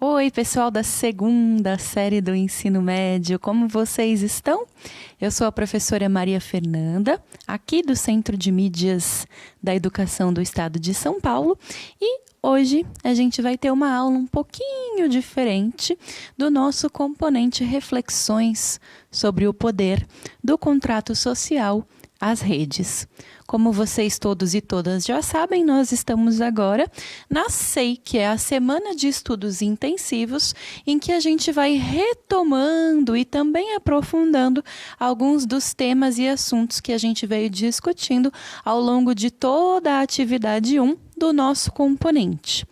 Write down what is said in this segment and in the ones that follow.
Oi, pessoal da segunda série do ensino médio, como vocês estão? Eu sou a professora Maria Fernanda, aqui do Centro de Mídias da Educação do Estado de São Paulo, e hoje a gente vai ter uma aula um pouquinho diferente do nosso componente Reflexões sobre o poder do contrato social às redes. Como vocês todos e todas já sabem, nós estamos agora na SEI, que é a Semana de Estudos Intensivos, em que a gente vai retomando e também aprofundando alguns dos temas e assuntos que a gente veio discutindo ao longo de toda a atividade 1 do nosso componente.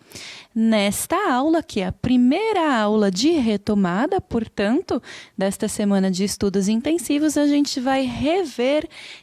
Nesta aula, que é a primeira aula de retomada, portanto, desta semana de estudos intensivos, a gente vai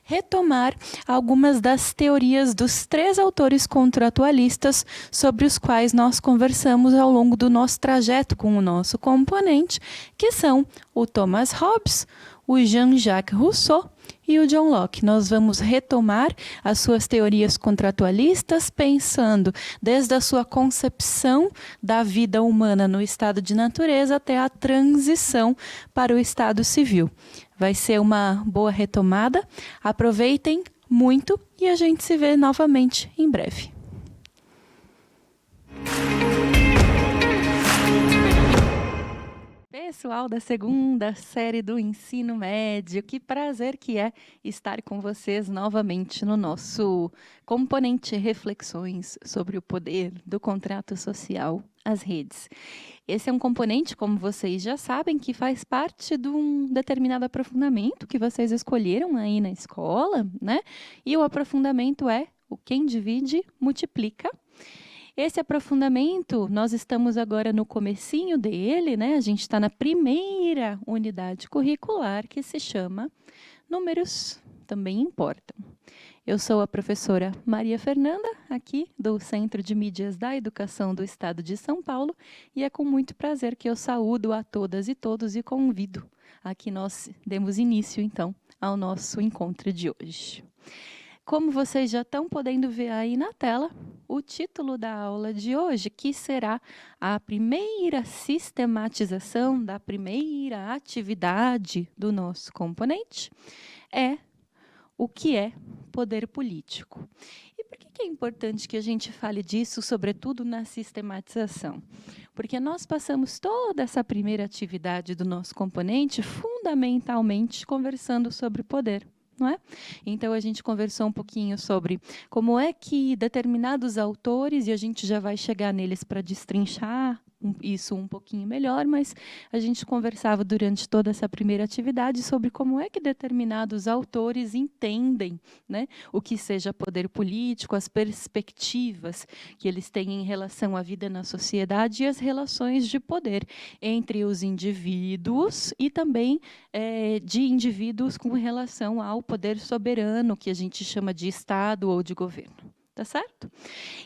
retomar algumas das teorias dos 3 autores contratualistas sobre os quais nós conversamos ao longo do nosso trajeto com o nosso componente, que são o Thomas Hobbes, o Jean-Jacques Rousseau e o John Locke. Nós vamos retomar as suas teorias contratualistas, pensando desde a sua concepção da vida humana no estado de natureza até a transição para o estado civil. Vai ser uma boa retomada. Aproveitem muito e a gente se vê novamente em breve. Pessoal da segunda série do ensino médio, que prazer que é estar com vocês novamente no nosso componente Reflexões sobre o poder do contrato social às redes. Esse é um componente, como vocês já sabem, que faz parte de um determinado aprofundamento que vocês escolheram aí na escola, né? E o aprofundamento é o quem divide, multiplica. Esse aprofundamento, nós estamos agora no comecinho dele, né? A gente está na primeira unidade curricular, que se chama Números Também Importam. Eu sou a professora Maria Fernanda, aqui do Centro de Mídias da Educação do Estado de São Paulo, e é com muito prazer que eu saúdo a todas e todos e convido a que nós demos início, então, ao nosso encontro de hoje. Como vocês já estão podendo ver aí na tela, o título da aula de hoje, que será a primeira sistematização da primeira atividade do nosso componente, é o que é poder político. E por que é importante que a gente fale disso, sobretudo na sistematização? Porque nós passamos toda essa primeira atividade do nosso componente fundamentalmente conversando sobre poder. Não é? Então, a gente conversou um pouquinho sobre como é que determinados autores, e a gente já vai chegar neles para destrinchar isso um pouquinho melhor, mas a gente conversava durante toda essa primeira atividade sobre como é que determinados autores entendem, né, o que seja poder político, as perspectivas que eles têm em relação à vida na sociedade e as relações de poder entre os indivíduos e também de indivíduos com relação ao poder soberano, que a gente chama de Estado ou de governo. Tá certo?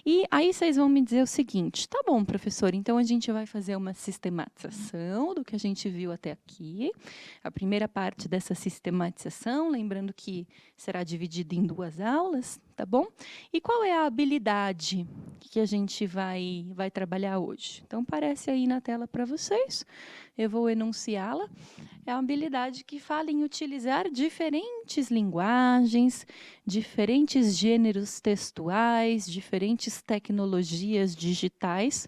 E aí vocês vão me dizer o seguinte: tá bom, professor, então a gente vai fazer uma sistematização do que a gente viu até aqui. A primeira parte dessa sistematização, lembrando que será dividida em 2 aulas, tá bom? E qual é a habilidade que a gente vai trabalhar hoje? Então, aparece aí na tela para vocês, eu vou enunciá-la. É uma habilidade que fala em utilizar diferentes linguagens, diferentes gêneros textuais, diferentes tecnologias digitais,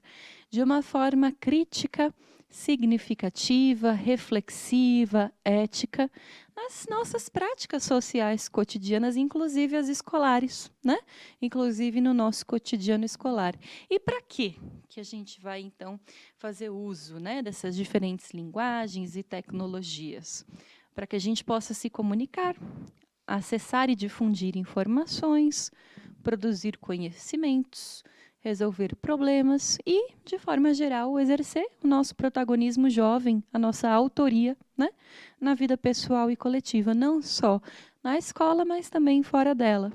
de uma forma crítica, significativa, reflexiva, ética, nas nossas práticas sociais cotidianas, inclusive as escolares, né? Inclusive no nosso cotidiano escolar. E para quê que a gente vai, então, fazer uso, né, dessas diferentes linguagens e tecnologias? Para que a gente possa se comunicar, acessar e difundir informações, produzir conhecimentos, resolver problemas e, de forma geral, exercer o nosso protagonismo jovem, a nossa autoria, né, na vida pessoal e coletiva, não só na escola, mas também fora dela.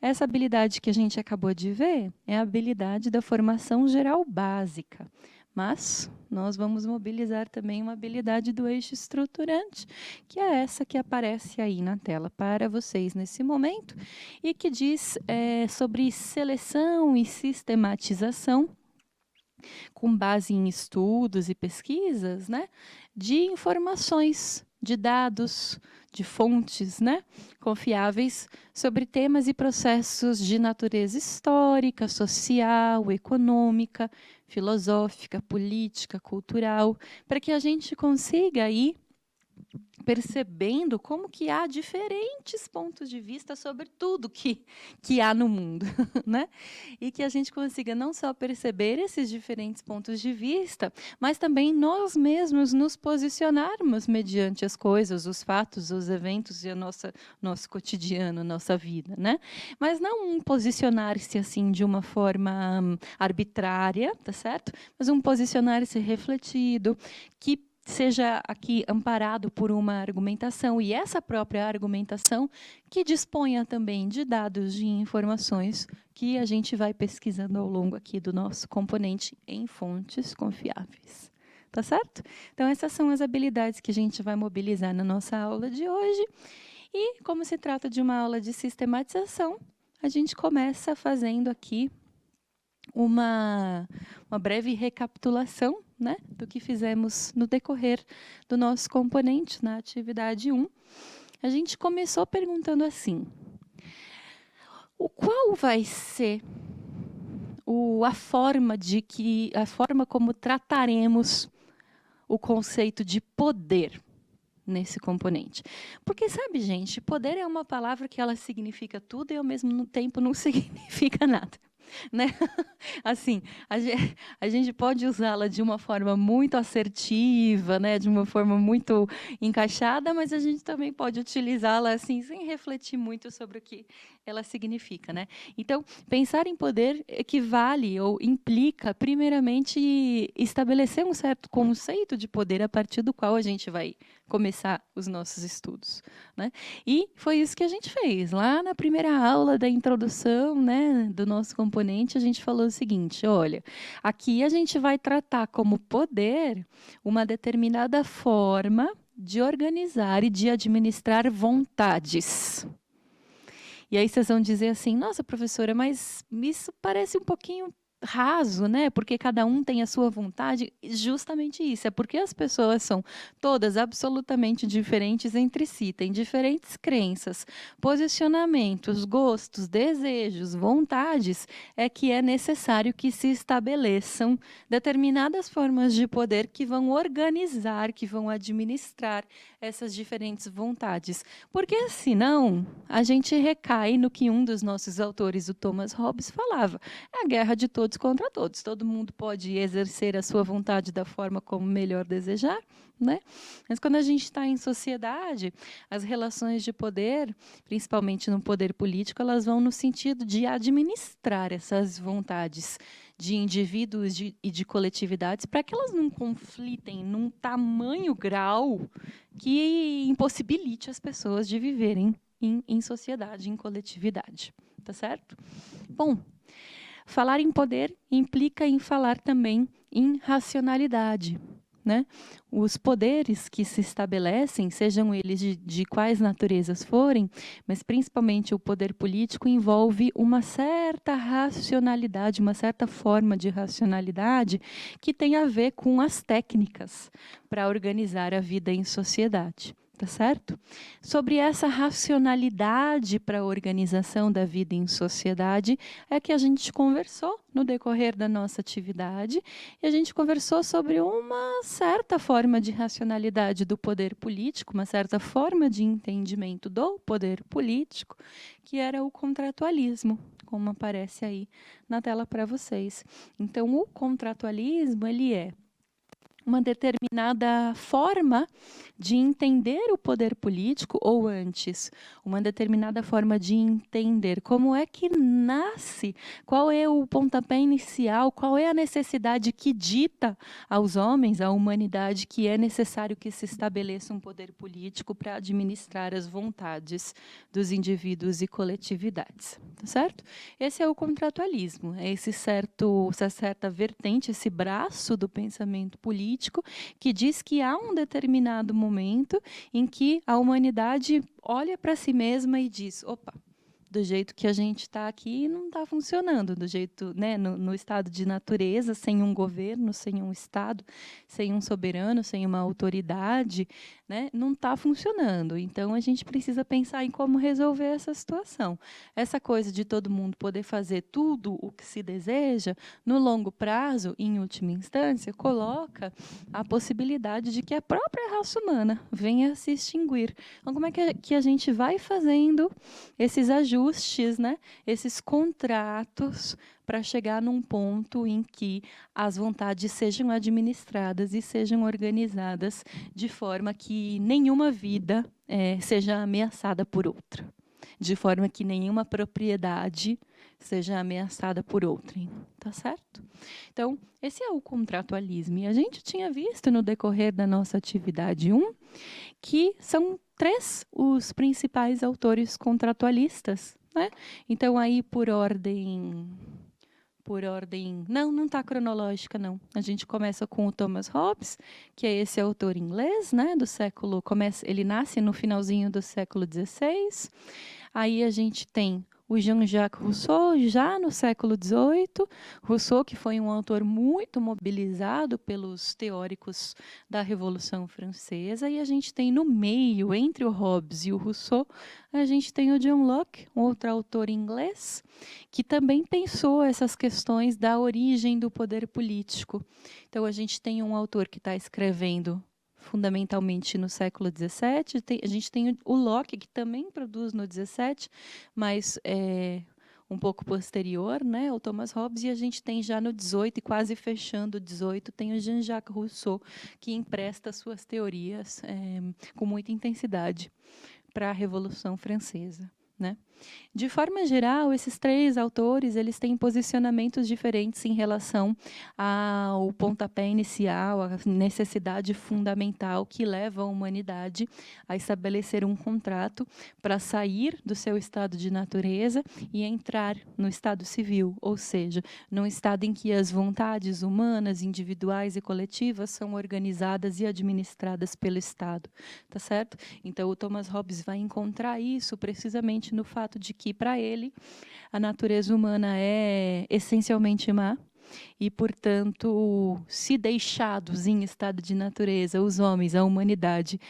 Essa habilidade que a gente acabou de ver é a habilidade da formação geral básica. Mas nós vamos mobilizar também uma habilidade do eixo estruturante, que é essa que aparece aí na tela para vocês nesse momento, e que diz sobre seleção e sistematização com base em estudos e pesquisas, né, de informações, de dados, de fontes, né, confiáveis sobre temas e processos de natureza histórica, social, econômica, filosófica, política, cultural, para que a gente consiga aí percebendo como que há diferentes pontos de vista sobre tudo que há no mundo, né? E que a gente consiga não só perceber esses diferentes pontos de vista, mas também nós mesmos nos posicionarmos mediante as coisas, os fatos, os eventos e a nosso cotidiano, nossa vida, né? Mas não um posicionar-se assim de uma forma arbitrária, tá certo? Mas um posicionar-se refletido, que seja aqui amparado por uma argumentação, e essa própria argumentação que disponha também de dados, de informações que a gente vai pesquisando ao longo aqui do nosso componente em fontes confiáveis. Tá certo? Então, essas são as habilidades que a gente vai mobilizar na nossa aula de hoje. E, como se trata de uma aula de sistematização, a gente começa fazendo aqui uma breve recapitulação, né, do que fizemos no decorrer do nosso componente na atividade 1. A gente começou perguntando assim: qual vai ser a forma como trataremos o conceito de poder nesse componente? Porque, sabe, gente, poder é uma palavra que ela significa tudo e, ao mesmo tempo, não significa nada. Né? Assim, a gente pode usá-la de uma forma muito assertiva, né? De uma forma muito encaixada, mas a gente também pode utilizá-la assim, sem refletir muito sobre o que ela significa, né? Então, pensar em poder equivale ou implica, primeiramente, estabelecer um certo conceito de poder a partir do qual a gente vai começar os nossos estudos, né? E foi isso que a gente fez. Lá na primeira aula da introdução, né, do nosso componente, a gente falou o seguinte: olha, aqui a gente vai tratar como poder uma determinada forma de organizar e de administrar vontades. E aí vocês vão dizer assim: nossa, professora, mas isso parece um pouquinho raso, né? Porque cada um tem a sua vontade. Justamente isso, é porque as pessoas são todas absolutamente diferentes entre si, têm diferentes crenças, posicionamentos, gostos, desejos, vontades, é que é necessário que se estabeleçam determinadas formas de poder que vão organizar, que vão administrar essas diferentes vontades. Porque senão a gente recai no que um dos nossos autores, o Thomas Hobbes, falava: é a guerra de todos contra todos. Todo mundo pode exercer a sua vontade da forma como melhor desejar, né? Mas quando a gente está em sociedade, as relações de poder, principalmente no poder político, elas vão no sentido de administrar essas vontades de indivíduos e de coletividades para que elas não conflitem num tamanho grau que impossibilite as pessoas de viverem em sociedade, em coletividade. Tá certo? Bom, falar em poder implica em falar também em racionalidade, né? Os poderes que se estabelecem, sejam eles de quais naturezas forem, mas principalmente o poder político, envolve uma certa racionalidade, uma certa forma de racionalidade que tem a ver com as técnicas para organizar a vida em sociedade. Tá certo? Sobre essa racionalidade para a organização da vida em sociedade é que a gente conversou no decorrer da nossa atividade, e a gente conversou sobre uma certa forma de racionalidade do poder político, uma certa forma de entendimento do poder político, que era o contratualismo, como aparece aí na tela para vocês. Então, o contratualismo, ele é uma determinada forma de entender o poder político, ou antes, uma determinada forma de entender como é que nasce, qual é o pontapé inicial, qual é a necessidade que dita aos homens, à humanidade, que é necessário que se estabeleça um poder político para administrar as vontades dos indivíduos e coletividades. Tá certo? Esse é o contratualismo, é essa certa vertente, esse braço do pensamento político que diz que há um determinado momento em que a humanidade olha para si mesma e diz: opa, do jeito que a gente está aqui, não está funcionando, do jeito, né, no estado de natureza, sem um governo, sem um Estado, sem um soberano, sem uma autoridade, né, não está funcionando. Então, a gente precisa pensar em como resolver essa situação. Essa coisa de todo mundo poder fazer tudo o que se deseja, no longo prazo, em última instância, coloca a possibilidade de que a própria raça humana venha a se extinguir. Então, como é que a gente vai fazendo esses ajustes, né? Esses contratos para chegar num ponto em que as vontades sejam administradas e sejam organizadas de forma que nenhuma vida seja ameaçada por outra, de forma que nenhuma propriedade seja ameaçada por outrem, tá certo? Então, esse é o contratualismo. E a gente tinha visto no decorrer da nossa atividade 1 que são 3 os principais autores contratualistas, né? Então, aí por ordem... Não está cronológica, não. A gente começa com o Thomas Hobbes, que é esse autor inglês, né, do século... Ele nasce no finalzinho do século XVI. Aí a gente tem o Jean-Jacques Rousseau, já no século XVIII. Rousseau, que foi um autor muito mobilizado pelos teóricos da Revolução Francesa. E a gente tem no meio, entre o Hobbes e o Rousseau, a gente tem o John Locke, outro autor inglês, que também pensou essas questões da origem do poder político. Então, a gente tem um autor que está escrevendo fundamentalmente no século XVII. A gente tem o Locke, que também produz no XVII, mas um pouco posterior, né, o Thomas Hobbes, e a gente tem já no XVIII, e quase fechando o XVIII, tem o Jean-Jacques Rousseau, que empresta suas teorias com muita intensidade para a Revolução Francesa, né? De forma geral, esses 3 autores eles têm posicionamentos diferentes em relação ao pontapé inicial, à necessidade fundamental que leva a humanidade a estabelecer um contrato para sair do seu estado de natureza e entrar no estado civil, ou seja, num estado em que as vontades humanas, individuais e coletivas são organizadas e administradas pelo Estado, tá certo? Então, o Thomas Hobbes vai encontrar isso precisamente no fato de que, para ele, a natureza humana é essencialmente má e, portanto, se deixados em estado de natureza, os homens, a humanidade,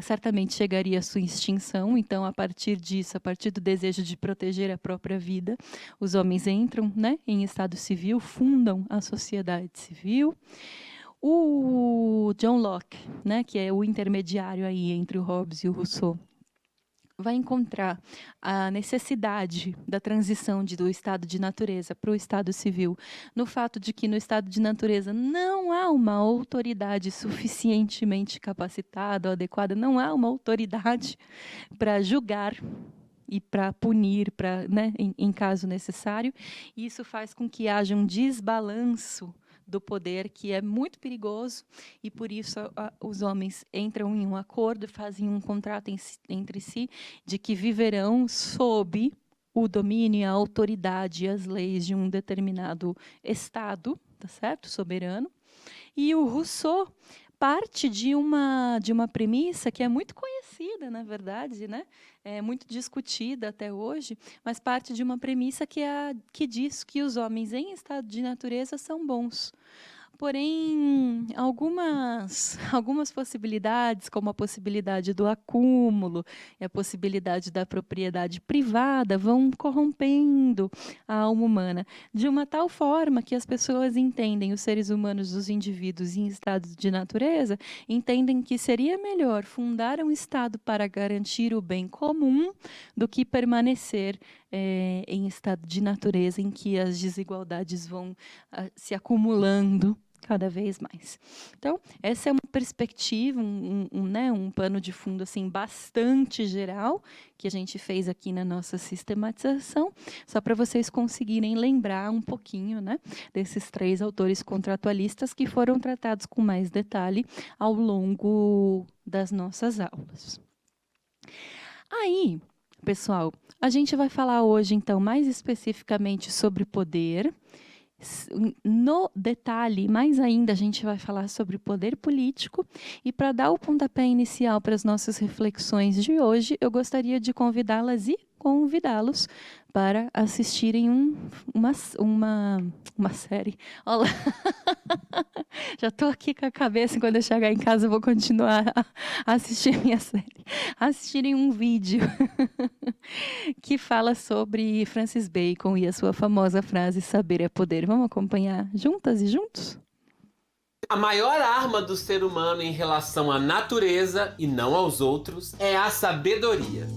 certamente chegaria à sua extinção. Então, a partir disso, a partir do desejo de proteger a própria vida, os homens entram, né, em estado civil, fundam a sociedade civil. O John Locke, né, que é o intermediário aí entre o Hobbes e o Rousseau, vai encontrar a necessidade da transição do estado de natureza para o estado civil no fato de que no estado de natureza não há uma autoridade suficientemente capacitada ou adequada, não há uma autoridade para julgar e para punir, né, em caso necessário. E isso faz com que haja um desbalanço do poder, que é muito perigoso, e por isso os homens entram em um acordo, fazem um contrato entre si, de que viverão sob o domínio, a autoridade e as leis de um determinado Estado, tá certo? Soberano. E o Rousseau parte de uma premissa que é muito conhecida, na verdade, né? É muito discutida até hoje, mas parte de uma premissa que diz que os homens em estado de natureza são bons. Porém, algumas possibilidades, como a possibilidade do acúmulo e a possibilidade da propriedade privada, vão corrompendo a alma humana de uma tal forma que as pessoas entendem, os seres humanos, os indivíduos em estado de natureza, entendem que seria melhor fundar um Estado para garantir o bem comum do que permanecer em estado de natureza em que as desigualdades vão se acumulando cada vez mais. Então, essa é uma perspectiva, um pano de fundo assim, bastante geral, que a gente fez aqui na nossa sistematização, só para vocês conseguirem lembrar um pouquinho, né, desses 3 autores contratualistas que foram tratados com mais detalhe ao longo das nossas aulas. Aí, pessoal, a gente vai falar hoje, então, mais especificamente sobre poder. No detalhe, mais ainda, a gente vai falar sobre poder político. E para dar o pontapé inicial para as nossas reflexões de hoje, eu gostaria de convidá-las e convidá-los para assistirem uma série. Olha lá. Já estou aqui com a cabeça, quando eu chegar em casa eu vou continuar a assistir minha série. Assistirem um vídeo que fala sobre Francis Bacon e a sua famosa frase "saber é poder". Vamos acompanhar juntas e juntos? A maior arma do ser humano em relação à natureza e não aos outros é a sabedoria.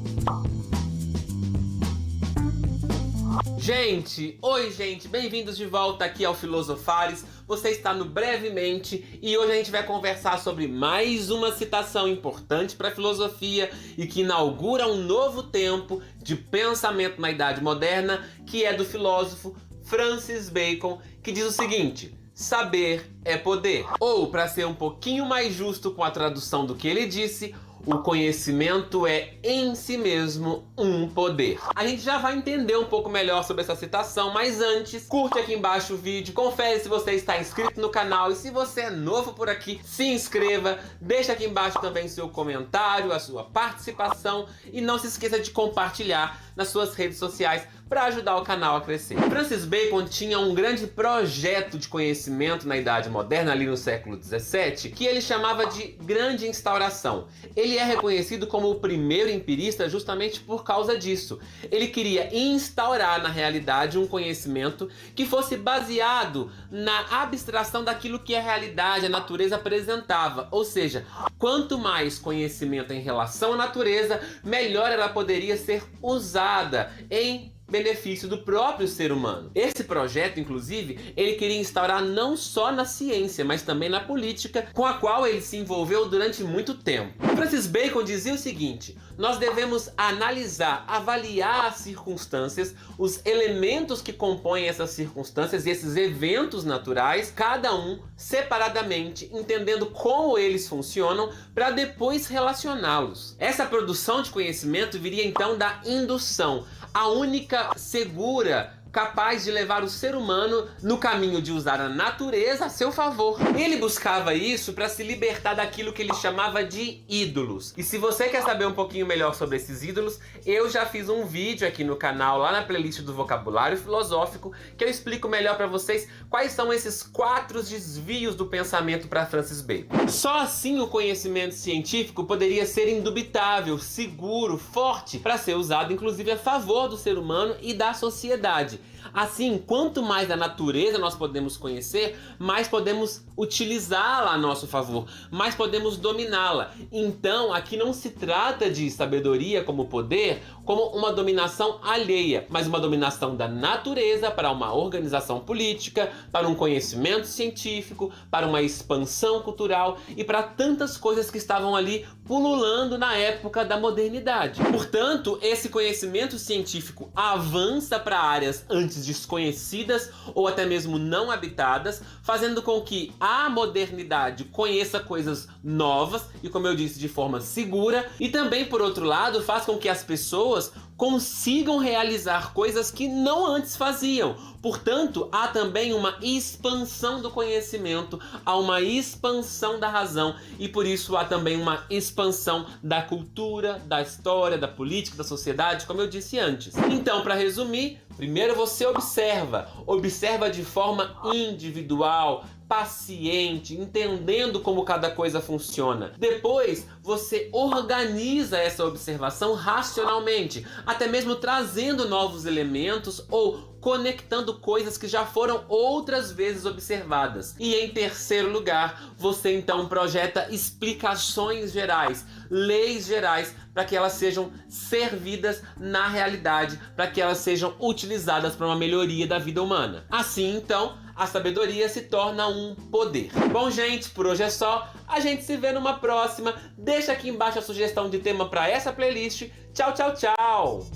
Oi gente, bem-vindos de volta aqui ao Filosofares. Você está no Brevemente e hoje a gente vai conversar sobre mais uma citação importante para a filosofia e que inaugura um novo tempo de pensamento na Idade Moderna, que é do filósofo Francis Bacon, que diz o seguinte: saber é poder. Ou, para ser um pouquinho mais justo com a tradução do que ele disse, o conhecimento é em si mesmo um poder. A gente já vai entender um pouco melhor sobre essa citação, mas antes, curte aqui embaixo o vídeo, confere se você está inscrito no canal e se você é novo por aqui, se inscreva, deixa aqui embaixo também seu comentário, a sua participação e não se esqueça de compartilhar nas suas redes sociais para ajudar o canal a crescer. Francis Bacon tinha um grande projeto de conhecimento na Idade Moderna, ali no século XVII, que ele chamava de Grande Instauração. Ele é reconhecido como o primeiro empirista justamente por causa disso. Ele queria instaurar na realidade um conhecimento que fosse baseado na abstração daquilo que a realidade, a natureza apresentava. Ou seja, quanto mais conhecimento em relação à natureza, melhor ela poderia ser usada em benefício do próprio ser humano. Esse projeto, inclusive, ele queria instaurar não só na ciência, mas também na política, com a qual ele se envolveu durante muito tempo. Francis Bacon dizia o seguinte: nós devemos analisar, avaliar as circunstâncias, os elementos que compõem essas circunstâncias e esses eventos naturais, cada um separadamente, entendendo como eles funcionam, para depois relacioná-los. Essa produção de conhecimento viria então da indução, a única segura capaz de levar o ser humano no caminho de usar a natureza a seu favor. Ele buscava isso para se libertar daquilo que ele chamava de ídolos. E se você quer saber um pouquinho melhor sobre esses ídolos, eu já fiz um vídeo aqui no canal, lá na playlist do Vocabulário Filosófico, que eu explico melhor para vocês quais são esses 4 desvios do pensamento para Francis Bacon. Só assim o conhecimento científico poderia ser indubitável, seguro, forte, para ser usado inclusive a favor do ser humano e da sociedade. Assim, quanto mais da natureza nós podemos conhecer, mais podemos utilizá-la a nosso favor, mais podemos dominá-la. Então, aqui não se trata de sabedoria como poder, como uma dominação alheia, mas uma dominação da natureza para uma organização política, para um conhecimento científico, para uma expansão cultural e para tantas coisas que estavam ali pululando na época da modernidade. Portanto, esse conhecimento científico avança para áreas antes desconhecidas ou até mesmo não habitadas, fazendo com que a modernidade conheça coisas novas e, como eu disse, de forma segura, e também, por outro lado, faz com que as pessoas consigam realizar coisas que não antes faziam. Portanto, há também uma expansão do conhecimento, há uma expansão da razão e por isso há também uma expansão da cultura, da história, da política, da sociedade, como eu disse antes. Então, para resumir, primeiro você observa de forma individual, paciente, entendendo como cada coisa funciona. Depois, você organiza essa observação racionalmente, até mesmo trazendo novos elementos ou conectando coisas que já foram outras vezes observadas. E em terceiro lugar, você então projeta explicações gerais, leis gerais, para que elas sejam servidas na realidade, para que elas sejam utilizadas para uma melhoria da vida humana. Assim, então, a sabedoria se torna um poder. Bom, gente, por hoje é só. A gente se vê numa próxima. Deixa aqui embaixo a sugestão de tema para essa playlist. Tchau, tchau, tchau!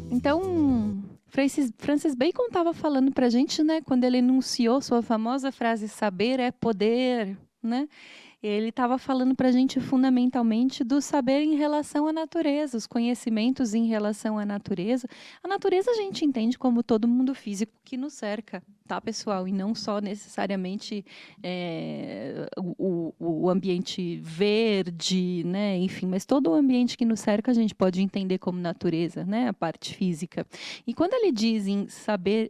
Então, Francis Bacon estava falando para a gente, né, quando ele enunciou sua famosa frase "saber é poder", né? Ele estava falando para a gente fundamentalmente do saber em relação à natureza, os conhecimentos em relação à natureza. A natureza a gente entende como todo mundo físico que nos cerca, tá, pessoal? E não só necessariamente o ambiente verde, né? Enfim, mas todo o ambiente que nos cerca a gente pode entender como natureza, né? A parte física. E quando ele diz em saber,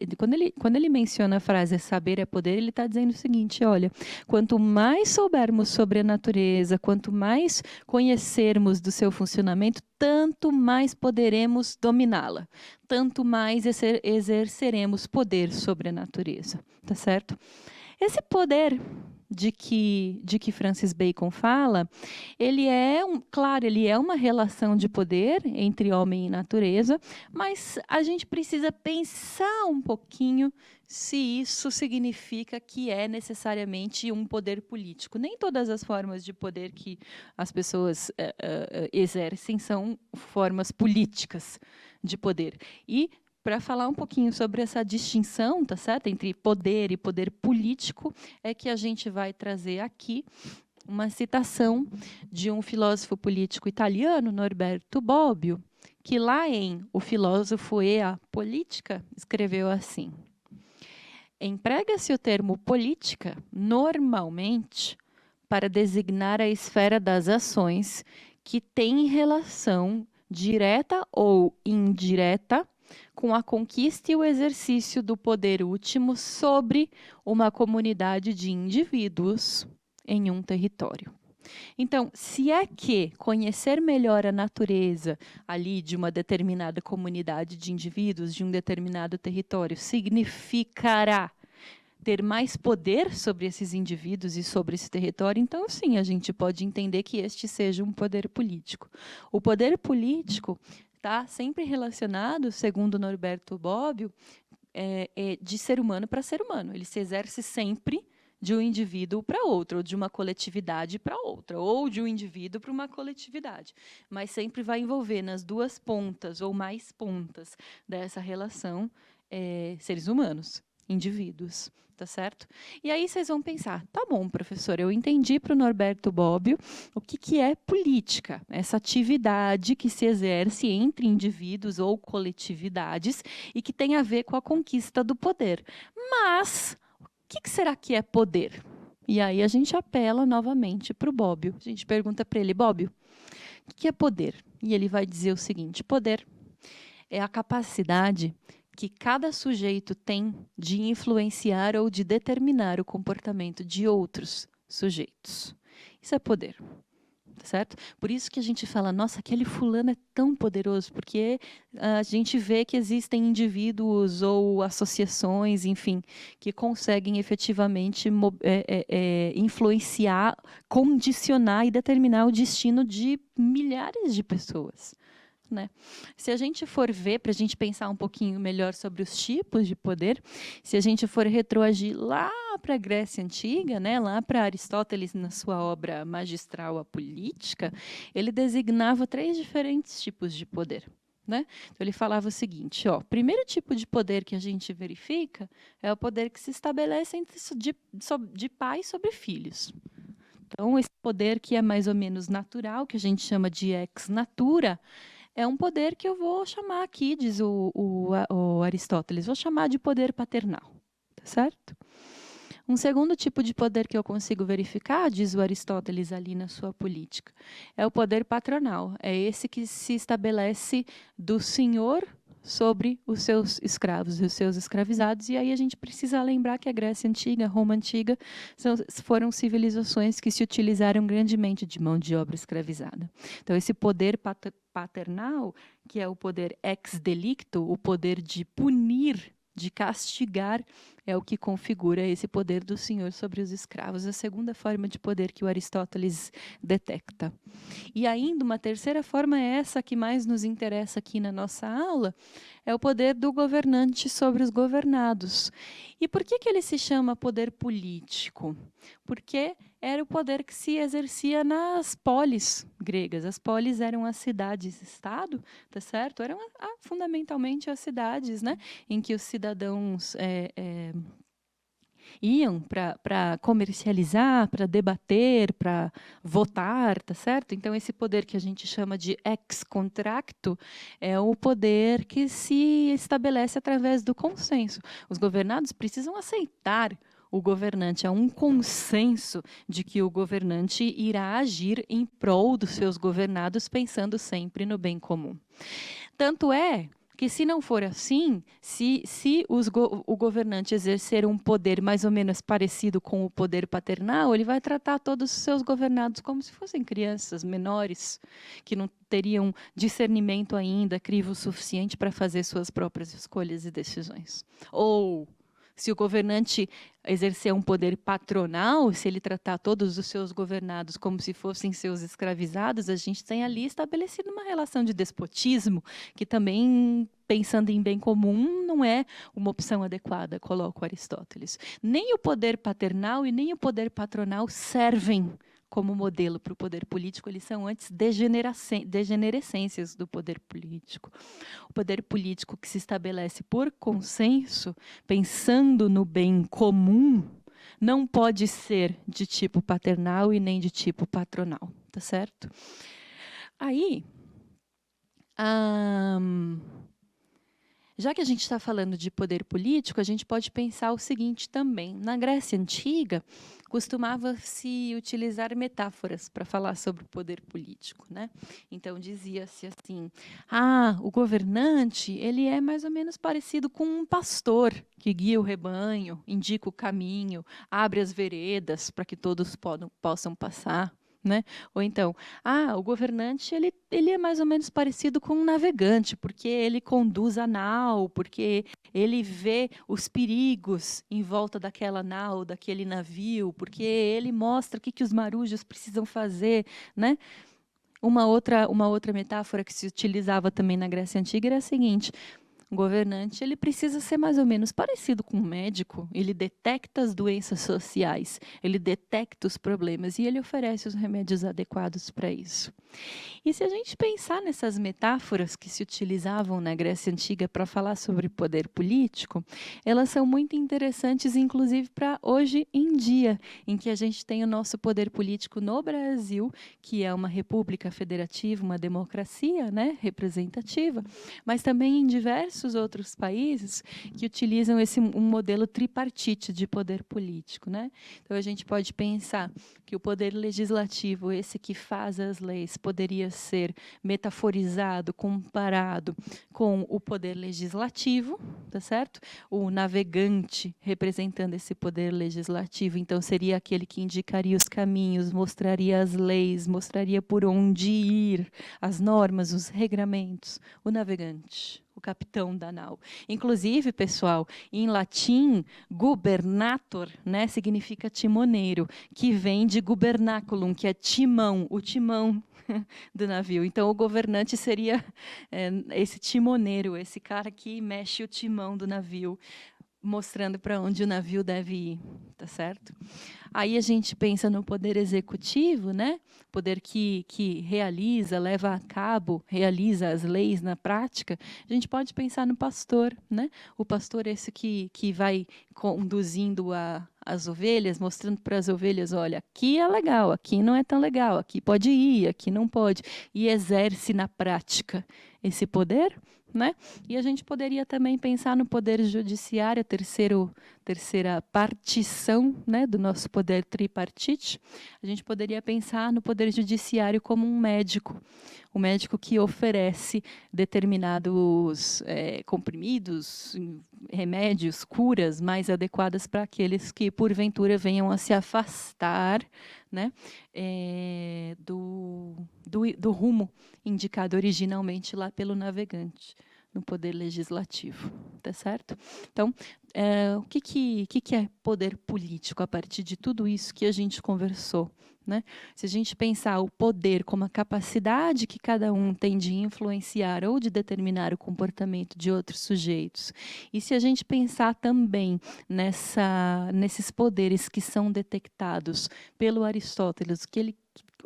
quando ele menciona a frase saber é poder, ele está dizendo o seguinte: olha, quanto mais soubermos sobre a natureza, quanto mais conhecermos do seu funcionamento, tanto mais poderemos dominá-la, tanto mais exerceremos poder sobre a natureza, tá certo? Esse poder de que Francis Bacon fala, ele é, claro, ele é uma relação de poder entre homem e natureza, mas a gente precisa pensar um pouquinho se isso significa que é necessariamente um poder político. Nem todas as formas de poder que as pessoas exercem são formas políticas de poder. E para falar um pouquinho sobre essa distinção, tá certo, entre poder e poder político, é que a gente vai trazer aqui uma citação de um filósofo político italiano, Norberto Bobbio, que lá em O Filósofo e a Política escreveu assim: emprega-se o termo política normalmente para designar a esfera das ações que tem relação direta ou indireta com a conquista e o exercício do poder último sobre uma comunidade de indivíduos em um território. Então, se é que conhecer melhor a natureza ali de uma determinada comunidade de indivíduos, de um determinado território, significará ter mais poder sobre esses indivíduos e sobre esse território, então sim, a gente pode entender que este seja um poder político. O poder político está sempre relacionado, segundo Norberto Bobbio, de ser humano para ser humano. Ele se exerce sempre de um indivíduo para outro, ou de uma coletividade para outra, ou de um indivíduo para uma coletividade. Mas sempre vai envolver nas duas pontas, ou mais pontas, dessa relação, seres humanos, indivíduos. Tá certo? E aí vocês vão pensar, tá bom, professor, eu entendi para o Norberto Bobbio o que é política, essa atividade que se exerce entre indivíduos ou coletividades e que tem a ver com a conquista do poder. Mas o que será que é poder? E aí a gente apela novamente para o Bobbio. A gente pergunta para ele, Bobbio, o que é poder? E ele vai dizer o seguinte: poder é a capacidade que cada sujeito tem de influenciar ou de determinar o comportamento de outros sujeitos. Isso é poder, certo? Por isso que a gente fala, nossa, aquele fulano é tão poderoso, porque a gente vê que existem indivíduos ou associações, enfim, que conseguem efetivamente influenciar, condicionar e determinar o destino de milhares de pessoas. Né? Se a gente for ver, para a gente pensar um pouquinho melhor sobre os tipos de poder, se a gente for retroagir lá para a Grécia Antiga, né, lá para Aristóteles, na sua obra magistral A Política, ele designava 3 diferentes tipos de poder. Né? Então, ele falava o seguinte: ó, o primeiro tipo de poder que a gente verifica é o poder que se estabelece de pai sobre filhos. Então, esse poder que é mais ou menos natural, que a gente chama de ex natura, é um poder que eu vou chamar aqui, diz o Aristóteles, vou chamar de poder paternal, tá certo? Um segundo tipo de poder que eu consigo verificar, diz o Aristóteles ali na sua Política, é o poder patronal. É esse que se estabelece do senhor sobre os seus escravos e os seus escravizados. E aí a gente precisa lembrar que a Grécia Antiga, a Roma Antiga, foram civilizações que se utilizaram grandemente de mão de obra escravizada. Então, esse poder paternal, que é o poder ex delicto, o poder de punir, de castigar, é o que configura esse poder do senhor sobre os escravos, a segunda forma de poder que o Aristóteles detecta. E ainda uma terceira forma, é essa que mais nos interessa aqui na nossa aula, é o poder do governante sobre os governados. E por que ele se chama poder político? Porque era o poder que se exercia nas polis gregas. As polis eram as cidades-estado, tá certo? Eram fundamentalmente as cidades, né, em que os cidadãos iam para comercializar, para debater, para votar, tá certo? Então, esse poder que a gente chama de ex contracto é o poder que se estabelece através do consenso. Os governados precisam aceitar o governante, há um consenso de que o governante irá agir em prol dos seus governados, pensando sempre no bem comum. Tanto é que, se não for assim, se o governante exercer um poder mais ou menos parecido com o poder paternal, ele vai tratar todos os seus governados como se fossem crianças menores, que não teriam discernimento ainda, crivo suficiente para fazer suas próprias escolhas e decisões. Ou, se o governante exercer um poder patronal, se ele tratar todos os seus governados como se fossem seus escravizados, a gente tem ali estabelecido uma relação de despotismo, que também, pensando em bem comum, não é uma opção adequada, coloca o Aristóteles. Nem o poder paternal e nem o poder patronal servem como modelo para o poder político, eles são antes degenerescências do poder político. O poder político que se estabelece por consenso, pensando no bem comum, não pode ser de tipo paternal e nem de tipo patronal, tá certo? Aí, já que a gente está falando de poder político, a gente pode pensar o seguinte também. Na Grécia Antiga, costumava-se utilizar metáforas para falar sobre o poder político, né? Então, dizia-se assim, o governante, ele é mais ou menos parecido com um pastor que guia o rebanho, indica o caminho, abre as veredas para que todos possam passar. Né? Ou então, o governante ele é mais ou menos parecido com um navegante, porque ele conduz a nau, porque ele vê os perigos em volta daquela nau, daquele navio, porque ele mostra o que os marujos precisam fazer, né? Uma outra metáfora que se utilizava também na Grécia Antiga era a seguinte: o governante, ele precisa ser mais ou menos parecido com um médico. Ele detecta as doenças sociais, ele detecta os problemas e ele oferece os remédios adequados para isso. E se a gente pensar nessas metáforas que se utilizavam na Grécia Antiga para falar sobre poder político, elas são muito interessantes, inclusive para hoje em dia, em que a gente tem o nosso poder político no Brasil, que é uma república federativa, uma democracia, né, representativa, mas também em diversos outros países que utilizam um modelo tripartite de poder político, né? Então, a gente pode pensar que o poder legislativo, esse que faz as leis, poderia ser metaforizado, comparado com o poder legislativo, tá certo? O navegante representando esse poder legislativo, então seria aquele que indicaria os caminhos, mostraria as leis, mostraria por onde ir, as normas, os regramentos. O navegante, o capitão da nau. Inclusive, pessoal, em latim, gubernator, né, significa timoneiro, que vem de gubernaculum, que é timão, o timão do navio. Então, o governante seria esse timoneiro, esse cara que mexe o timão do navio, mostrando para onde o navio deve ir, tá certo? Aí a gente pensa no poder executivo, né? Poder que realiza, leva a cabo, realiza as leis na prática. A gente pode pensar no pastor, né? O pastor é esse que vai conduzindo as ovelhas, mostrando para as ovelhas, olha, aqui é legal, aqui não é tão legal, aqui pode ir, aqui não pode. E exerce na prática esse poder, né? E a gente poderia também pensar no poder judiciário, terceira partição, né, do nosso poder tripartite. A gente poderia pensar no poder judiciário como um médico, o médico que oferece determinados comprimidos, remédios, curas mais adequadas para aqueles que porventura venham a se afastar, né, do rumo indicado originalmente lá pelo navegante, no poder legislativo, tá certo? Então, o que é poder político a partir de tudo isso que a gente conversou, né? Se a gente pensar o poder como a capacidade que cada um tem de influenciar ou de determinar o comportamento de outros sujeitos, e se a gente pensar também nesses poderes que são detectados pelo Aristóteles,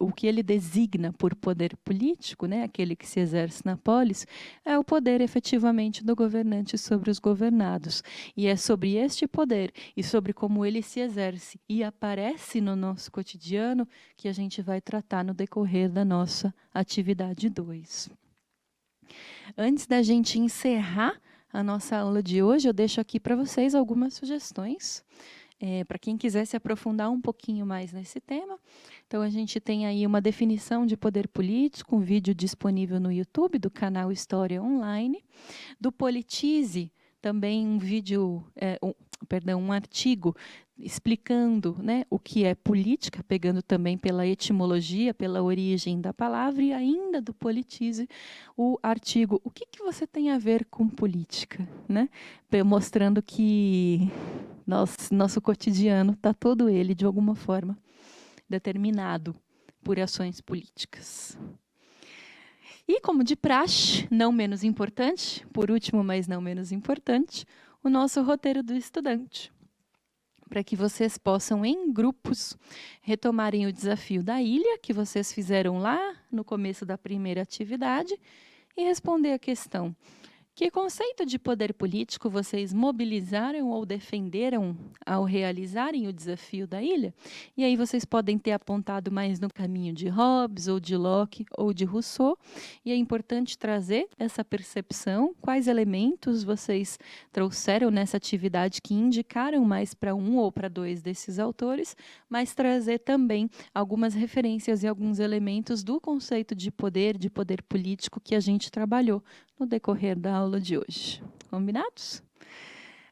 o que ele designa por poder político, né, aquele que se exerce na polis, é o poder efetivamente do governante sobre os governados. E é sobre este poder e sobre como ele se exerce e aparece no nosso cotidiano que a gente vai tratar no decorrer da nossa atividade 2. Antes da gente encerrar a nossa aula de hoje, eu deixo aqui para vocês algumas sugestões. Para quem quiser se aprofundar um pouquinho mais nesse tema. Então, a gente tem aí uma definição de poder político, um vídeo disponível no YouTube do canal História Online. Do Politize, também um vídeo, um artigo explicando, né, o que é política, pegando também pela etimologia, pela origem da palavra, e ainda do Politize, o artigo O que você tem a ver com política? Né? Mostrando que nosso cotidiano está todo ele, de alguma forma, determinado por ações políticas. E, como de praxe, não menos importante, por último, mas não menos importante, o nosso roteiro do estudante, para que vocês possam, em grupos, retomarem o desafio da ilha, que vocês fizeram lá no começo da primeira atividade, e responder a questão: que conceito de poder político vocês mobilizaram ou defenderam ao realizarem o desafio da ilha? E aí vocês podem ter apontado mais no caminho de Hobbes, ou de Locke, ou de Rousseau. E é importante trazer essa percepção, quais elementos vocês trouxeram nessa atividade que indicaram mais para um ou para dois desses autores, mas trazer também algumas referências e alguns elementos do conceito de poder político que a gente trabalhou no decorrer da aula de hoje. Combinados?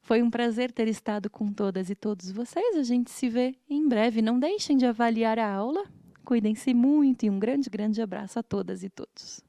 Foi um prazer ter estado com todas e todos vocês. A gente se vê em breve. Não deixem de avaliar a aula. Cuidem-se muito e um grande, grande abraço a todas e todos.